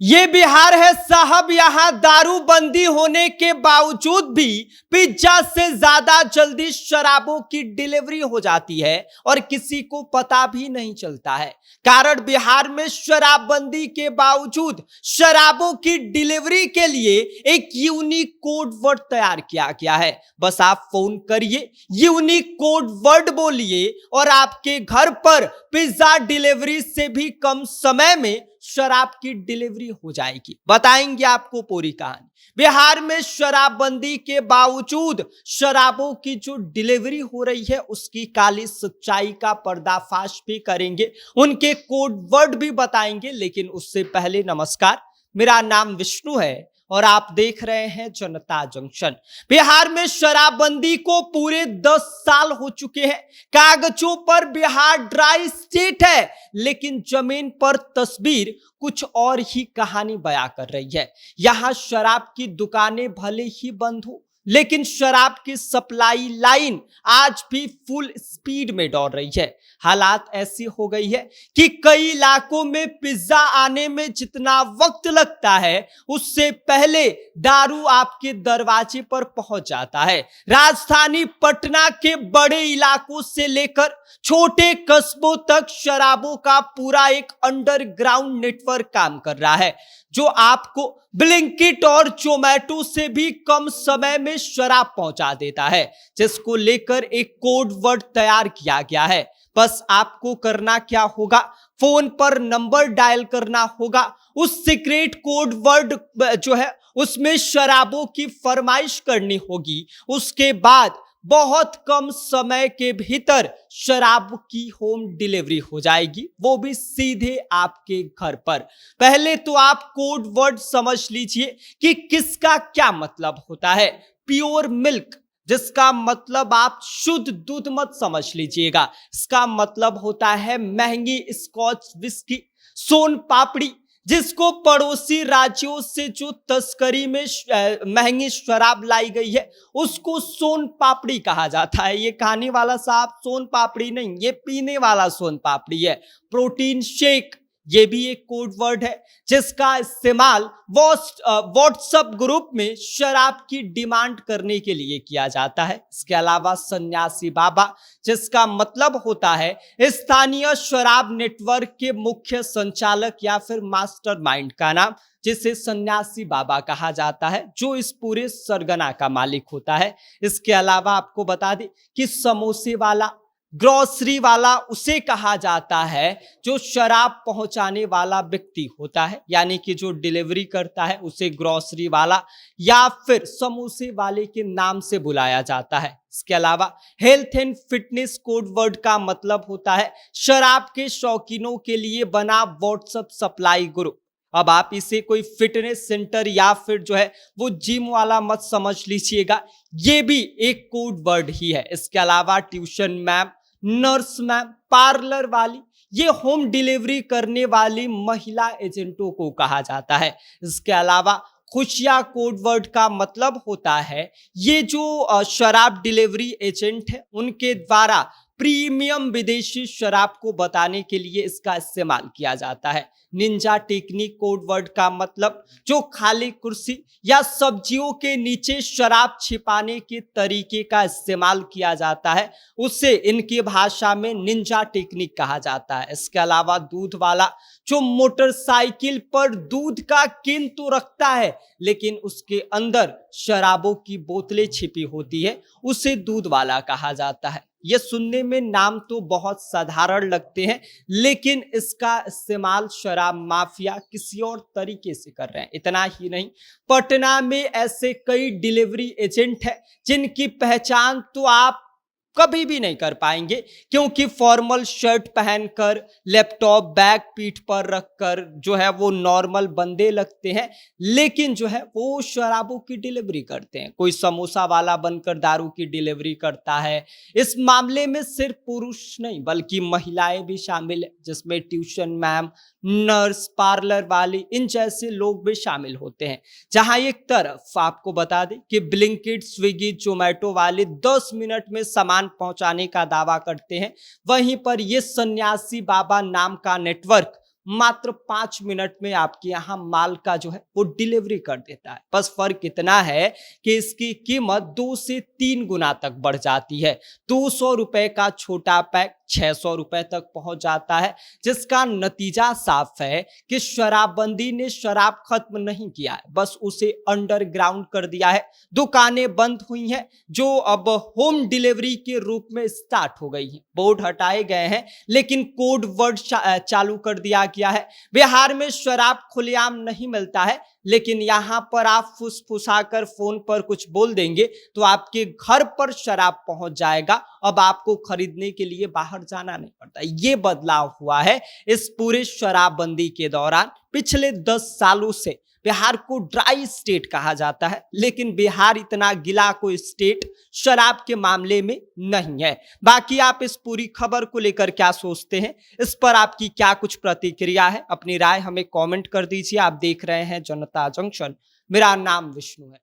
ये बिहार है साहब, यहां दारूबंदी होने के बावजूद भी पिज्जा से ज्यादा जल्दी शराबों की डिलीवरी हो जाती है और किसी को पता भी नहीं चलता है। कारण बिहार में शराबबंदी के बावजूद शराबों की डिलीवरी के लिए एक यूनिक कोड वर्ड तैयार किया गया है। बस आप फोन करिए, यूनिक कोड वर्ड बोलिए और आपके घर पर पिज्जा डिलीवरी से भी कम समय में शराब की डिलीवरी हो जाएगी। बताएंगे आपको पूरी कहानी। बिहार में शराबबंदी के बावजूद शराबों की जो डिलीवरी हो रही है उसकी काली सच्चाई का पर्दाफाश भी करेंगे, उनके कोड वर्ड भी बताएंगे। लेकिन उससे पहले नमस्कार, मेरा नाम विष्णु है और आप देख रहे हैं जनता जंक्शन। बिहार में शराबबंदी को पूरे 10 साल हो चुके हैं। कागजों पर बिहार ड्राई स्टेट है, लेकिन जमीन पर तस्वीर कुछ और ही कहानी बयां कर रही है। यहां शराब की दुकानें भले ही बंद हो, लेकिन शराब की सप्लाई लाइन आज भी फुल स्पीड में दौड़ रही है। हालात ऐसी हो गई है कि कई इलाकों में पिज्जा आने में जितना वक्त लगता है, उससे पहले दारू आपके दरवाजे पर पहुंच जाता है। राजधानी पटना के बड़े इलाकों से लेकर छोटे कस्बों तक शराबों का पूरा एक अंडरग्राउंड नेटवर्क काम कर रहा है, जो आपको ब्लिंकिट और जोमेटो से भी कम समय में शराब पहुंचा देता है, जिसको लेकर एक कोड वर्ड तैयार किया गया है। बस आपको करना क्या होगा, फोन पर नंबर डायल करना होगा, उस सीक्रेट कोड वर्ड जो है उसमें शराबों की फरमाइश करनी होगी। उसके बाद बहुत कम समय के भीतर शराब की होम डिलीवरी हो जाएगी, वो भी सीधे आपके घर पर। पहले तो आप कोड वर्ड समझ लीजिए कि किसका क्या मतलब होता है। प्योर मिल्क, जिसका मतलब आप शुद्ध दूध मत समझ लीजिएगा, इसका मतलब होता है महंगी स्कॉच विस्की। सोन पापड़ी, जिसको पड़ोसी राज्यों से जो तस्करी में महंगी शराब लाई गई है, उसको सोन पापड़ी कहा जाता है। ये खाने वाला साहब सोन पापड़ी नहीं, ये पीने वाला सोन पापड़ी है। प्रोटीन शेक, ये भी एक कोड वर्ड है जिसका इस्तेमाल व्हाट्सएप ग्रुप में शराब की डिमांड करने के लिए किया जाता है। इसके अलावा सन्यासी बाबा, जिसका मतलब होता है स्थानीय शराब नेटवर्क के मुख्य संचालक या फिर मास्टरमाइंड का नाम, जिसे सन्यासी बाबा कहा जाता है, जो इस पूरे सरगना का मालिक होता है। इसके अलावा आपको बता दें कि समोसे वाला, ग्रोसरी वाला उसे कहा जाता है जो शराब पहुंचाने वाला व्यक्ति होता है, यानी कि जो डिलीवरी करता है उसे ग्रोसरी वाला या फिर समोसे वाले के नाम से बुलाया जाता है। इसके अलावा health and fitness code word का मतलब होता है शराब के शौकीनों के लिए बना व्हाट्सएप सप्लाई ग्रुप। अब आप इसे कोई फिटनेस सेंटर या फिर जो है वो जिम वाला मत समझ लीजिएगा, ये भी एक कोड वर्ड ही है। इसके अलावा tuition ma'am, nurse ma'am, parlour वाली, ये होम डिलीवरी करने वाली महिला एजेंटों को कहा जाता है। इसके अलावा खुशिया कोड वर्ड का मतलब होता है ये जो शराब डिलीवरी एजेंट है, उनके द्वारा प्रीमियम विदेशी शराब को बताने के लिए इसका इस्तेमाल किया जाता है। निंजा टेक्निक कोड वर्ड का मतलब जो खाली कुर्सी या सब्जियों के नीचे शराब छिपाने के तरीके का इस्तेमाल किया जाता है, उसे इनकी भाषा में निंजा टेक्निक कहा जाता है। इसके अलावा दूध वाला, जो मोटरसाइकिल पर दूध का केन तो रखता है लेकिन उसके अंदर शराबों की बोतलें छिपी होती है, उसे दूध वाला कहा जाता है। ये सुनने में नाम तो बहुत साधारण लगते हैं, लेकिन इसका इस्तेमाल शराब माफिया किसी और तरीके से कर रहे हैं। इतना ही नहीं, पटना में ऐसे कई डिलीवरी एजेंट हैं जिनकी पहचान तो आप कभी भी नहीं कर पाएंगे, क्योंकि फॉर्मल शर्ट पहनकर लैपटॉप बैग पीठ पर रखकर जो है वो नॉर्मल बंदे लगते हैं, लेकिन जो है वो शराबों की डिलीवरी करते हैं। कोई समोसा वाला बनकर दारू की डिलीवरी करता है। इस मामले में सिर्फ पुरुष नहीं बल्कि महिलाएं भी शामिल है, जिसमें ट्यूशन मैम, नर्स, पार्लर वाली, इन जैसे लोग भी शामिल होते हैं। जहां एक तरफ आपको बता दें कि ब्लिंकिट, स्विगी, जोमेटो वाले 10 मिनट में सामान पहुंचाने का दावा करते हैं, वहीं पर यह सन्यासी बाबा नाम का नेटवर्क मात्र 5 मिनट में आपके यहाँ माल का जो है वो डिलीवरी कर देता है। बस फर्क इतना है कि इसकी कीमत 2 से 3 गुना तक बढ़ जाती है। 200 रुपए का छोटा पैक 600 रुपए तक पहुंच जाता है, जिसका नतीजा साफ है कि शराबबंदी ने शराब खत्म नहीं किया है, बस उसे अंडरग्राउंड कर दिया है। दुकानें बंद हुई हैं जो अब होम डिलीवरी के रूप में स्टार्ट हो गई हैं। बोर्ड हटाए गए हैं लेकिन कोड वर्ड चालू कर दिया गया है। बिहार में शराब खुलेआम नहीं मिलता है, लेकिन यहां पर आप फुसफुसाकर फोन पर कुछ बोल देंगे तो आपके घर पर शराब पहुंच जाएगा। अब आपको खरीदने के लिए बाहर जाना नहीं पड़ता। ये बदलाव हुआ है इस पूरे शराबबंदी के दौरान। पिछले 10 सालों से बिहार को ड्राई स्टेट कहा जाता है, लेकिन बिहार इतना गिला कोई स्टेट शराब के मामले में नहीं है। बाकी आप इस पूरी खबर को लेकर क्या सोचते हैं, इस पर आपकी क्या कुछ प्रतिक्रिया है, अपनी राय हमें कमेंट कर दीजिए। आप देख रहे हैं जनता जंक्शन, मेरा नाम विष्णु है।